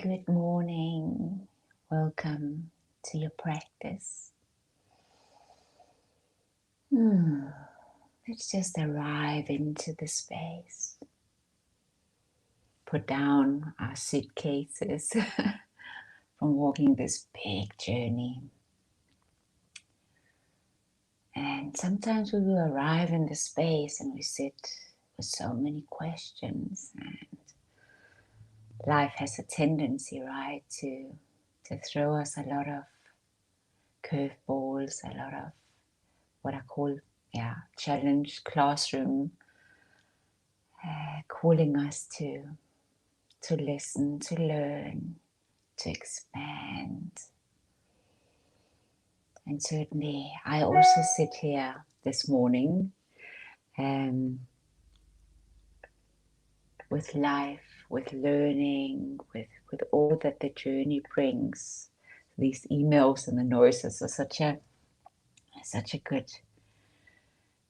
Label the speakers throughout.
Speaker 1: Good morning. Welcome to your practice. Let's just arrive into the space. Put down our suitcases from walking this big journey. And sometimes we will arrive in the space and we sit with so many questions, and life has a tendency, right, to throw us a lot of curveballs, a lot of what I call challenge classroom, calling us to listen, to learn, to expand. And certainly I also sit here this morning with life, with learning, with all that the journey brings. These emails and the noises are such a good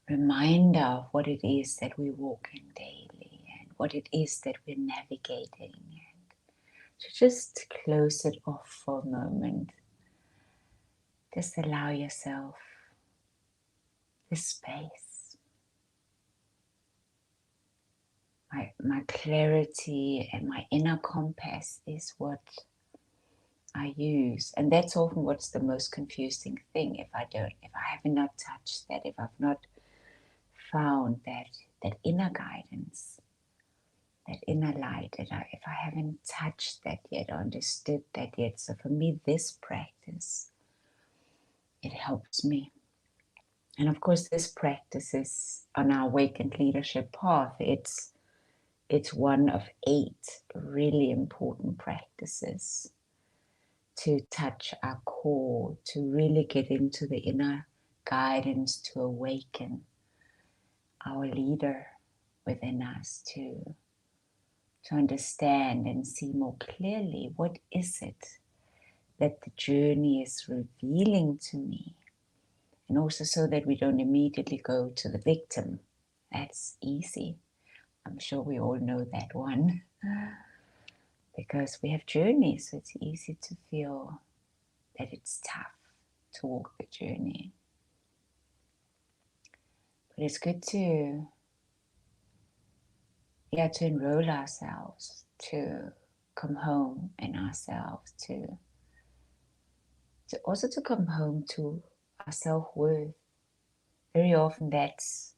Speaker 1: reminder of what it is that we walk in daily and what it is that we're navigating. And to just close it off for a moment, just allow yourself this space. My clarity and my inner compass is what I use, and that's often what's the most confusing thing. If I have not touched that, if I've not found that inner guidance, that inner light, if I haven't touched that yet, understood that yet. So for me, this practice, it helps me. And of course, this practice is on our awakened leadership path. It's one of 8 really important practices to touch our core, to really get into the inner guidance, to awaken our leader within us, to understand and see more clearly what is it that the journey is revealing to me. And also so that we don't immediately go to the victim. That's easy. I'm sure we all know that one. Because we have journeys, so it's easy to feel that it's tough to walk the journey. But it's good to enroll ourselves, to come home in ourselves, to also to come home to our self-worth. Very often that's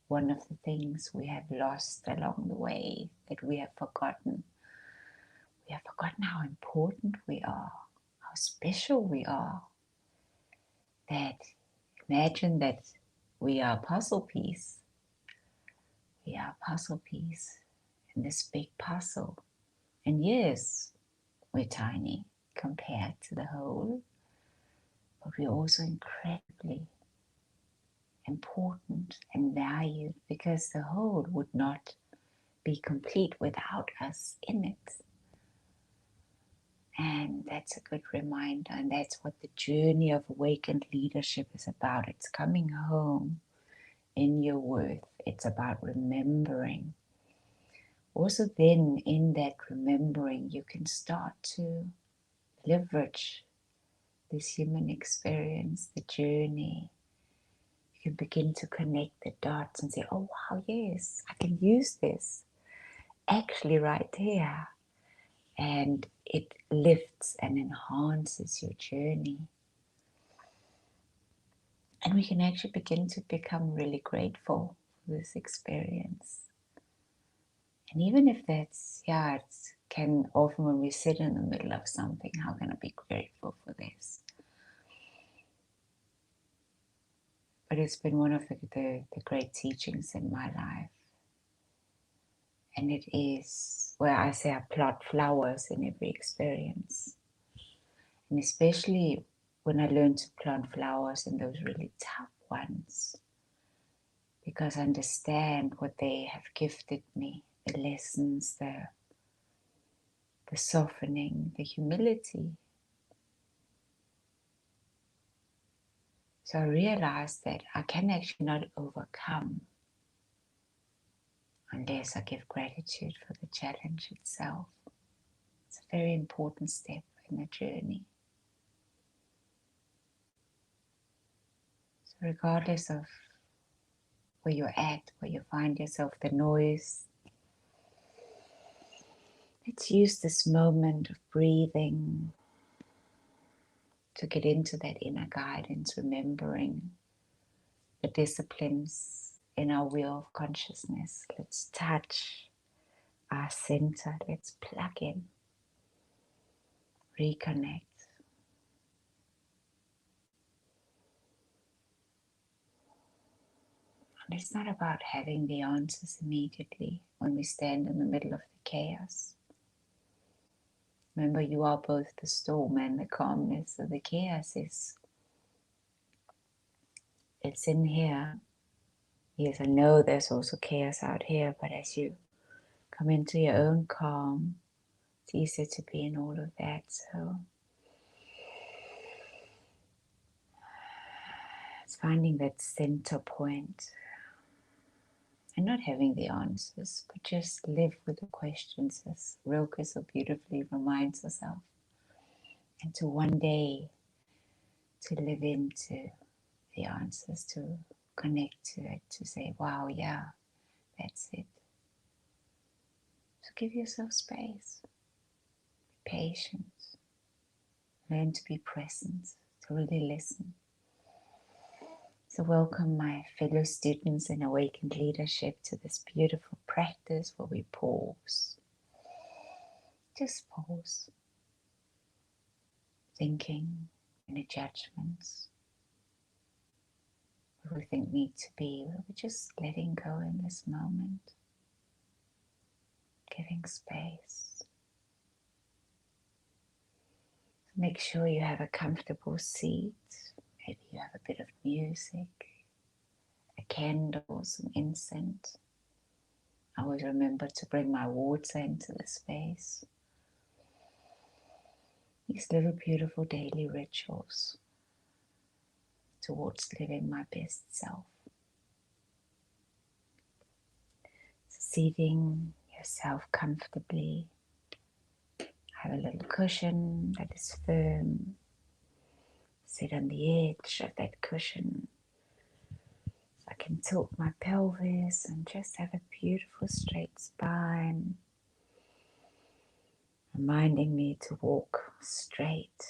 Speaker 1: one of the things we have lost along the way, that we have forgotten. We have forgotten how important we are, how special we are. That imagine that we are a puzzle piece. We are a puzzle piece in this big puzzle. And yes, we're tiny compared to the whole, but we're also incredibly important and valued, because the whole would not be complete without us in it. And that's a good reminder, and that's what the journey of awakened leadership is about. It's coming home in your worth. It's about remembering. Also then, in that remembering, you can start to leverage this human experience, the journey. You can begin to connect the dots and say, oh wow, yes, I can use this actually right here. And it lifts and enhances your journey. And we can actually begin to become really grateful for this experience. And even if that's, it can often, when we sit in the middle of something, how can I be grateful for this? But it's been one of the great teachings in my life. And it is where I say I plant flowers in every experience. And especially when I learn to plant flowers in those really tough ones. Because I understand what they have gifted me, the lessons, the softening, the humility. So I realized that I can actually not overcome unless I give gratitude for the challenge itself. It's a very important step in the journey. So regardless of where you're at, where you find yourself, the noise, let's use this moment of breathing to get into that inner guidance, remembering the disciplines in our wheel of consciousness. Let's touch our center. Let's plug in, reconnect. And it's not about having the answers immediately when we stand in the middle of the chaos. Remember, you are both the storm and the calmness. So the chaos is, it's in here. Yes, I know there's also chaos out here, but as you come into your own calm, it's easier to be in all of that. So it's finding that center point and not having the answers, but just live with the questions, as Rilke so beautifully reminds us of. And to one day to live into the answers, to connect to it, to say, wow, yeah, that's it. So give yourself space, be patient, learn to be present, to really listen. So welcome my fellow students in Awakened Leadership to this beautiful practice where we pause. Just pause, thinking, any judgments, where we think need to be, where we're just letting go in this moment, giving space. Make sure you have a comfortable seat. Maybe you have a bit of music, a candle, some incense. I always remember to bring my water into the space. These little beautiful daily rituals towards living my best self. So seating yourself comfortably. Have a little cushion that is firm. Sit on the edge of that cushion. So I can tilt my pelvis and just have a beautiful straight spine. Reminding me to walk straight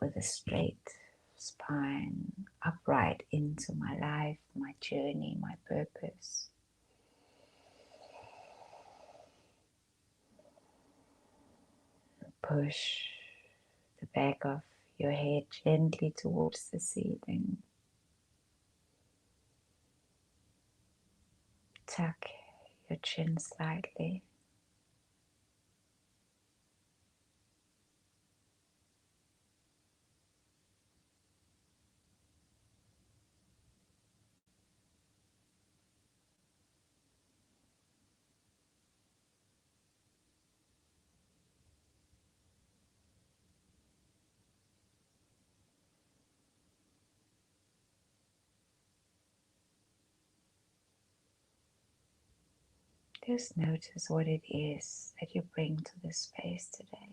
Speaker 1: with a straight spine, upright into my life, my journey, my purpose. Push the back of your head gently towards the ceiling. Tuck your chin slightly. Just notice what it is that you bring to this space today.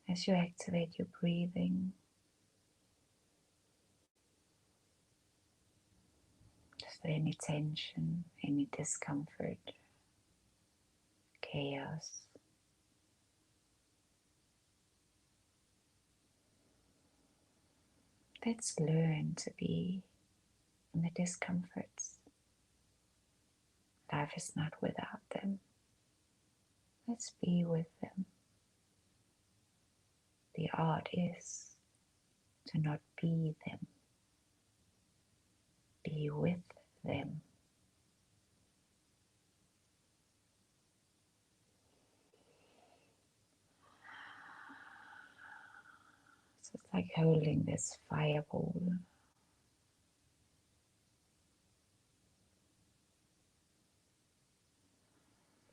Speaker 1: As you activate your breathing, is there any tension, any discomfort, chaos? Let's learn to be in the discomforts. Life is not without them. Let's be with them. The art is to not be them. Be with them. So it's like holding this fireball.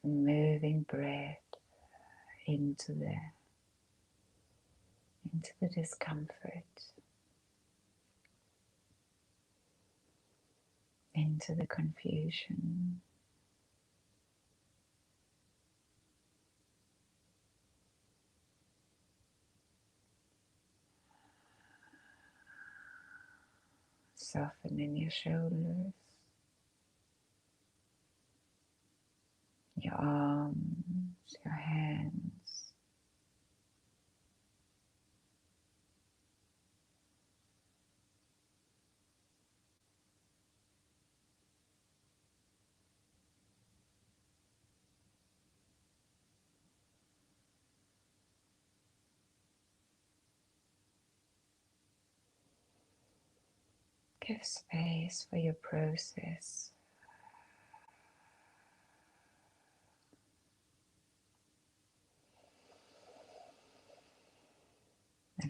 Speaker 1: Moving breath into the discomfort, into the confusion. Softening your shoulders, your arms, your hands. Give space for your process.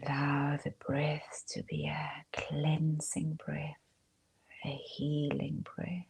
Speaker 1: Allow the breath to be a cleansing breath, a healing breath.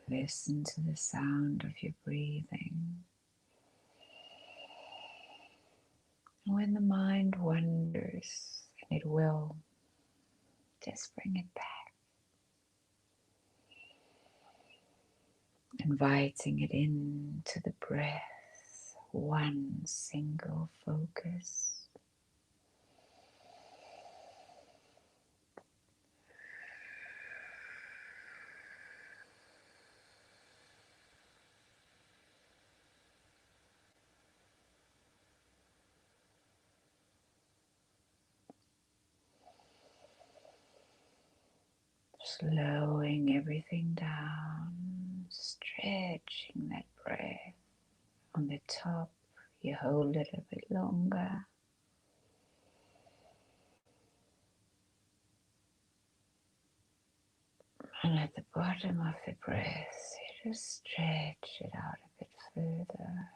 Speaker 1: Listen to the sound of your breathing. When the mind wanders, and it will, just bring it back, inviting it into the breath, one single focus. Slowing everything down, stretching that breath. On the top, you hold it a bit longer. And at the bottom of the breath, you just stretch it out a bit further,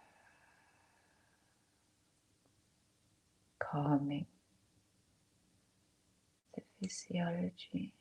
Speaker 1: calming the physiology.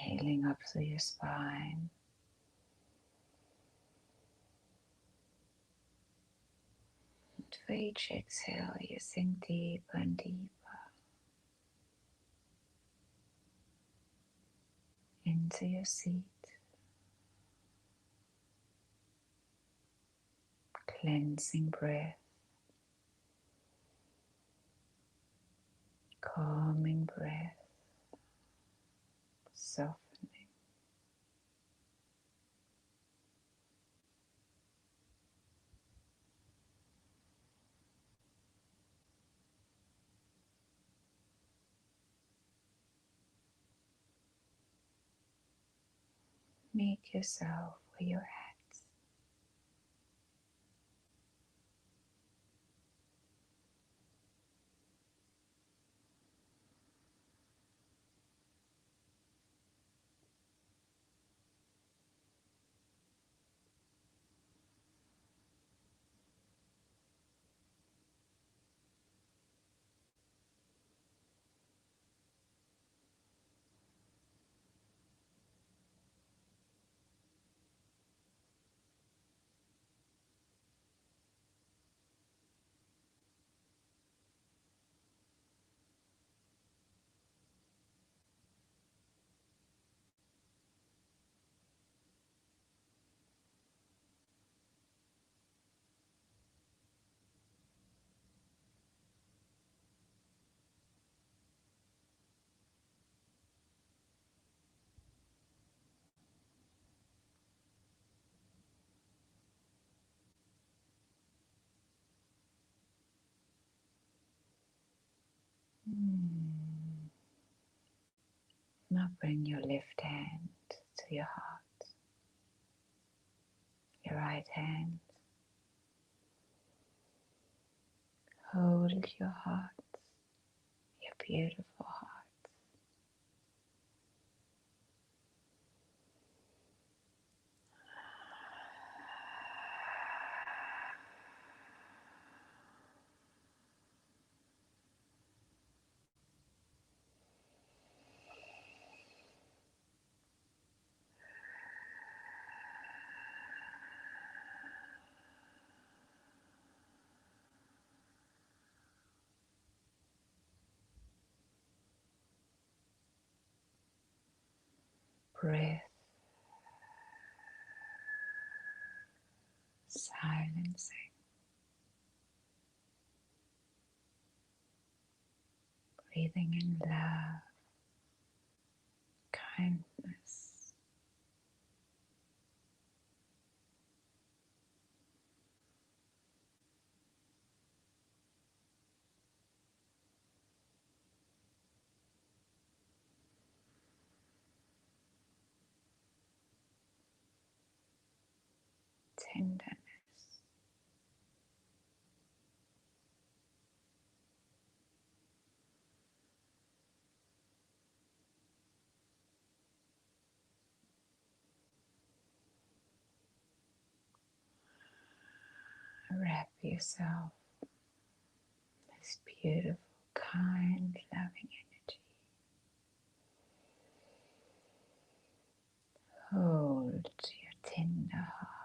Speaker 1: Inhaling up through your spine. And for each exhale, you sink deeper and deeper into your seat. Cleansing breath, calming breath, softening. meet yourself where you're at. Now bring your left hand to your heart, your right hand. Hold your heart, your beautiful heart. Breath, silencing, breathing in love, kindness. Tenderness. Wrap yourself in this beautiful, kind, loving energy. Hold your tender heart.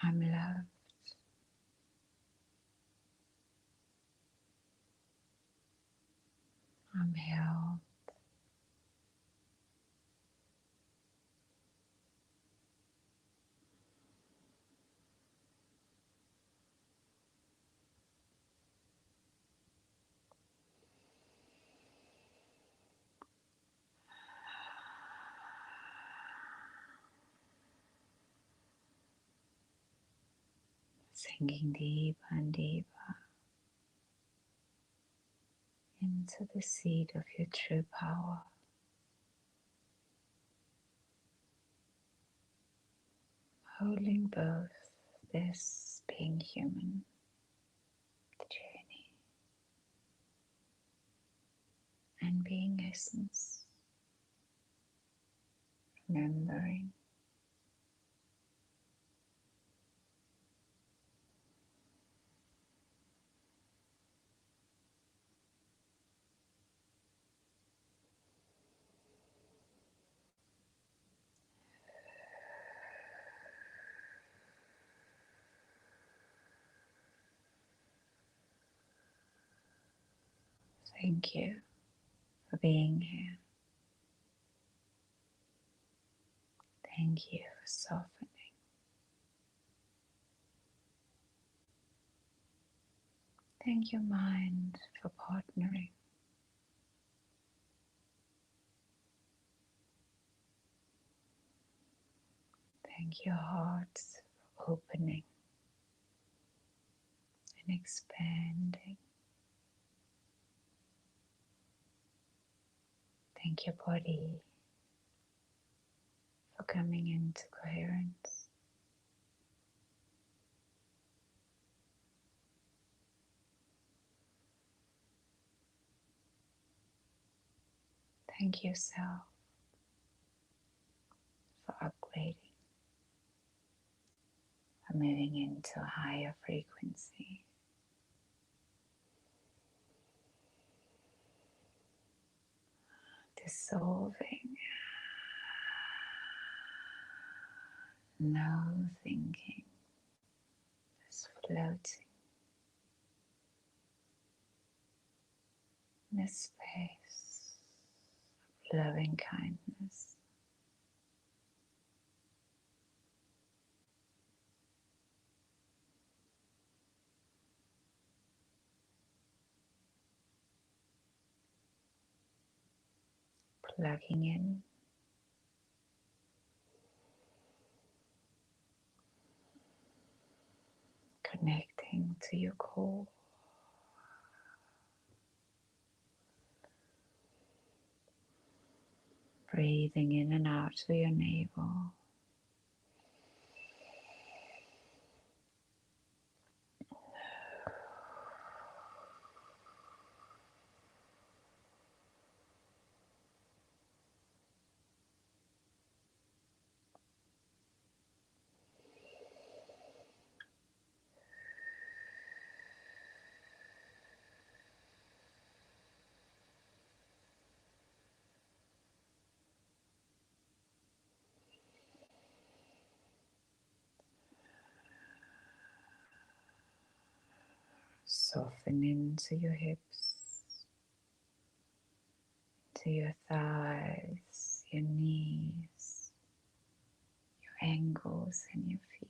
Speaker 1: I'm loved. I'm held. Sinking deeper and deeper into the seat of your true power. Holding both this being human, the journey, and being essence, remembering thank you for being here. Thank you for softening. Thank your mind for partnering. Thank your heart for opening and expanding. Thank your body for coming into coherence. Thank yourself for upgrading, for moving into a higher frequency. Dissolving, no thinking, just floating in a space of loving kindness. Plugging in, connecting to your core, breathing in and out through your navel. Soften into your hips, to your thighs, your knees, your ankles and your feet.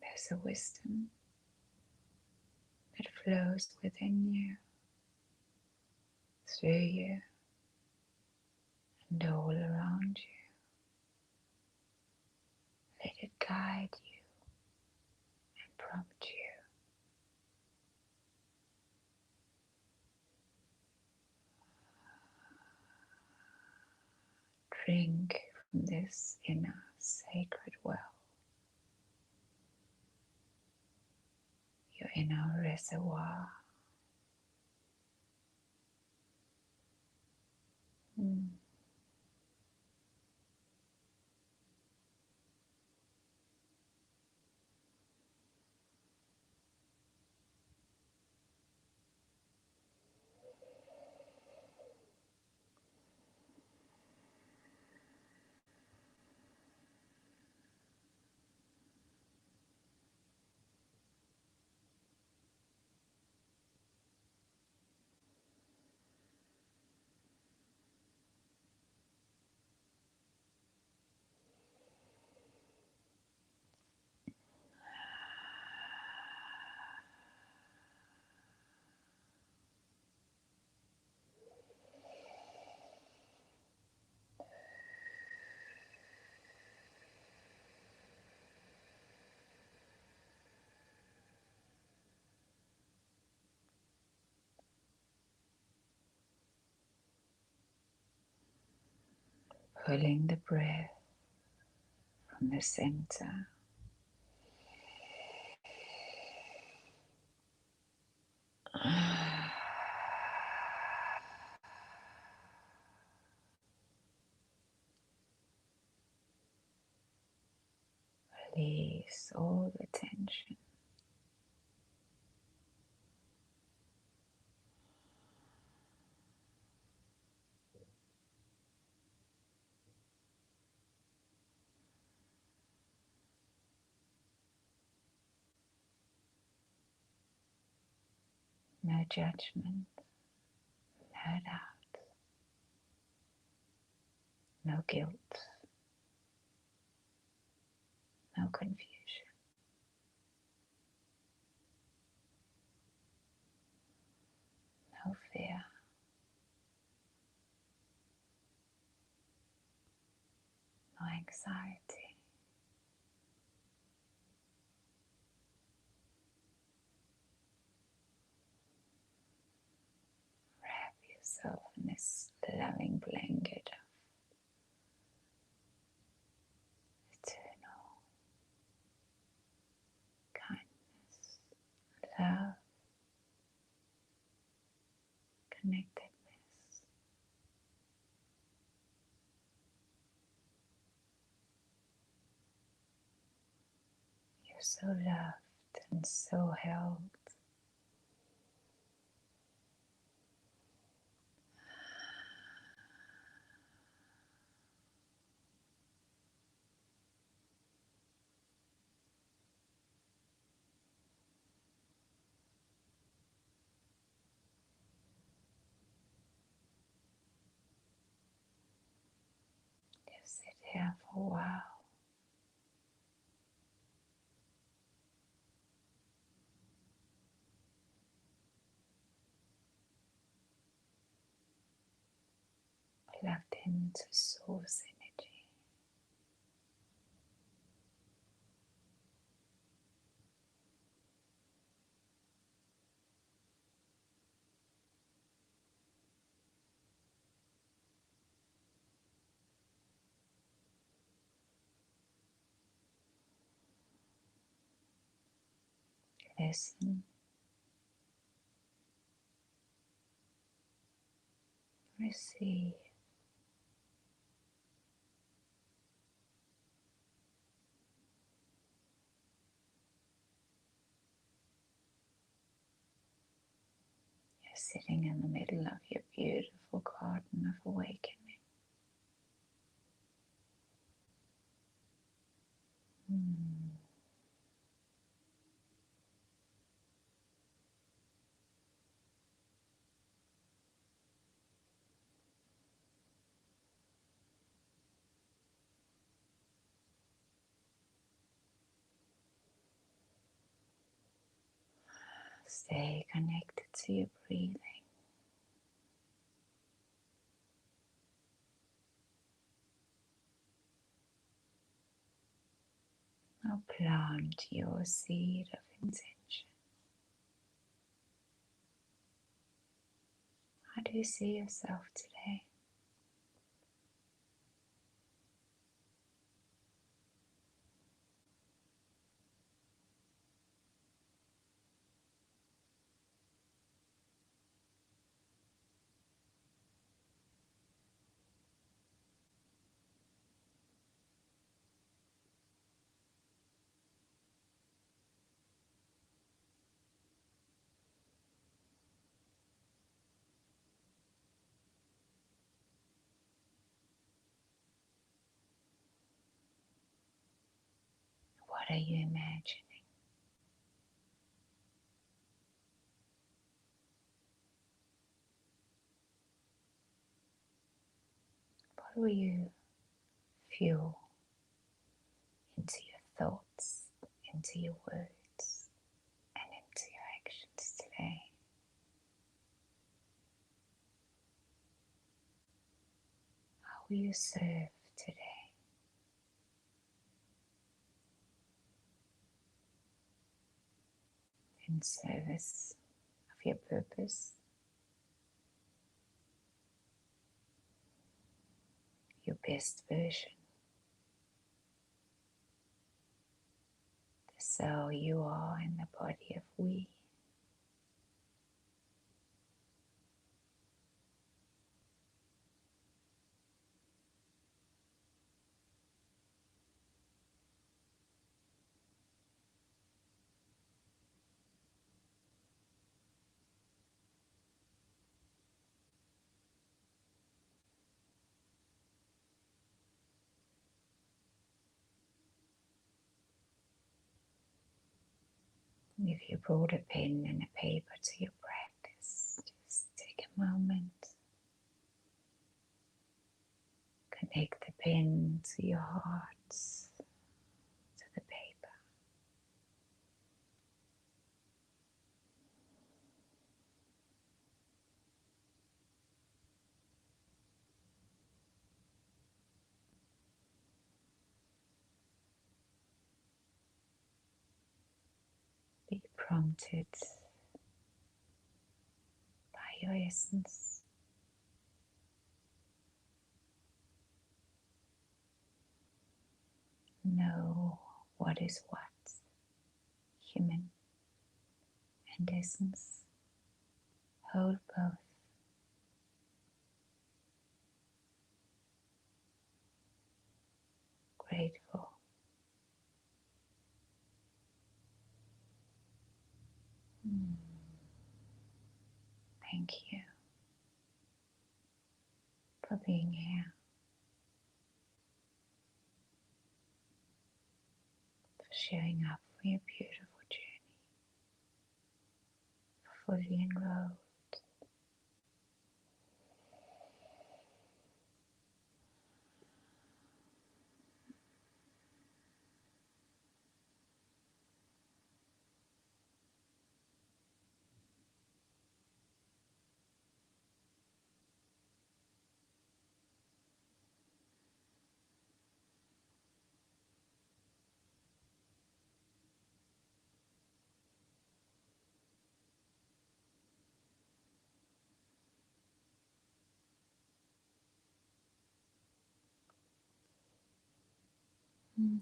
Speaker 1: There's a wisdom that flows within you, through you, and all around you. Let it guide you and prompt you. Drink from this inner sacred well, your inner reservoir. Mm. Pulling the breath from the center. Release all the tension. No judgment, no doubt, no guilt, no confusion, no fear, no anxiety. Wrap yourself in this loving blanket of eternal kindness, love, connectedness. You're so loved and so held. Just sit here for a while. Plugged into source energy. Listen, receive. You're sitting in the middle of your beautiful garden of awakening. Stay connected to your breathing. Now plant your seed of intention. How do you see yourself today? What are you imagining? What will you fuel into your thoughts, into your words, and into your actions today? How will you serve today in service of your purpose, your best version? So you are in the body of we. If you brought a pen and a paper to your practice, just take a moment, connect the pen to your heart, to the paper. Be prompted by your essence. Know what is what, human and essence. Hold both. Grateful. Thank you for being here, for showing up for your beautiful journey, fully enrolled.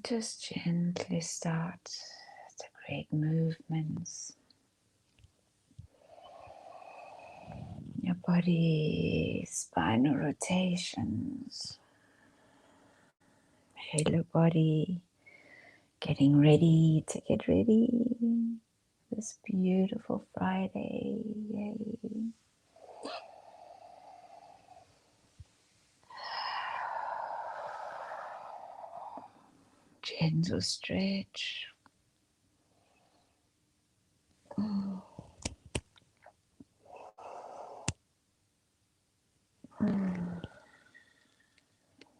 Speaker 1: Just gently start to create movements. Your body, spinal rotations. Feel your body getting ready to get ready. This beautiful Friday. Yay. Gentle stretch.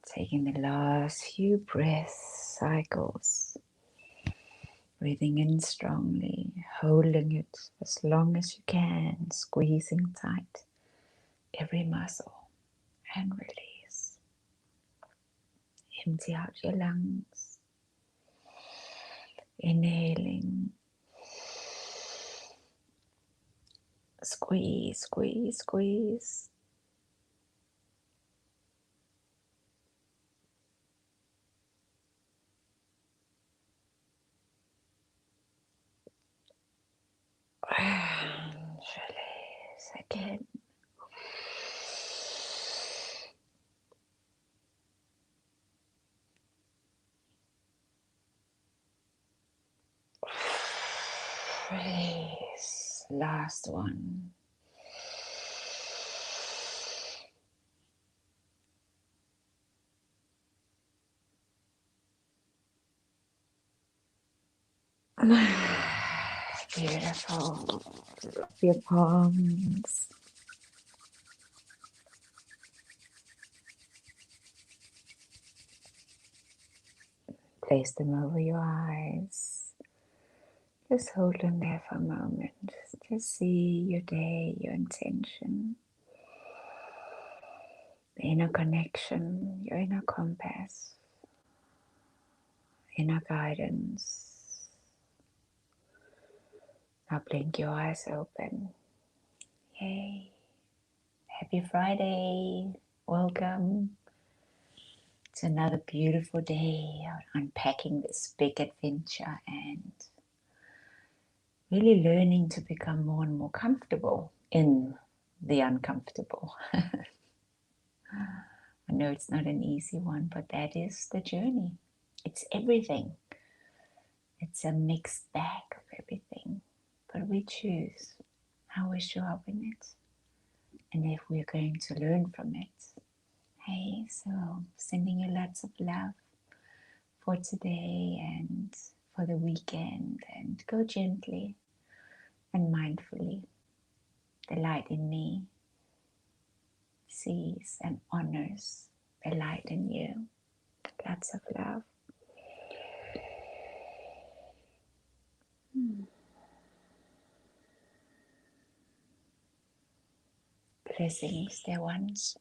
Speaker 1: Taking the last few breath cycles. Breathing in strongly, holding it as long as you can, squeezing tight every muscle and release. Empty out your lungs. Inhaling. Squeeze, squeeze, squeeze. And release again. Release. Last one. Beautiful. Rub your palms. Place them over your eyes. Just hold them there for a moment. Just see your day, your intention, the inner connection, your inner compass, inner guidance. Now blink your eyes open. Yay. Happy Friday. Welcome to another beautiful day of unpacking this big adventure and really learning to become more and more comfortable in the uncomfortable. I know it's not an easy one, but that is the journey. It's everything. It's a mixed bag of everything. But we choose how we show up in it and if we're going to learn from it. Hey, so sending you lots of love for today and for the weekend, and go gently and mindfully. The light in me sees and honors the light in you. Lots of love. Blessings, dear ones.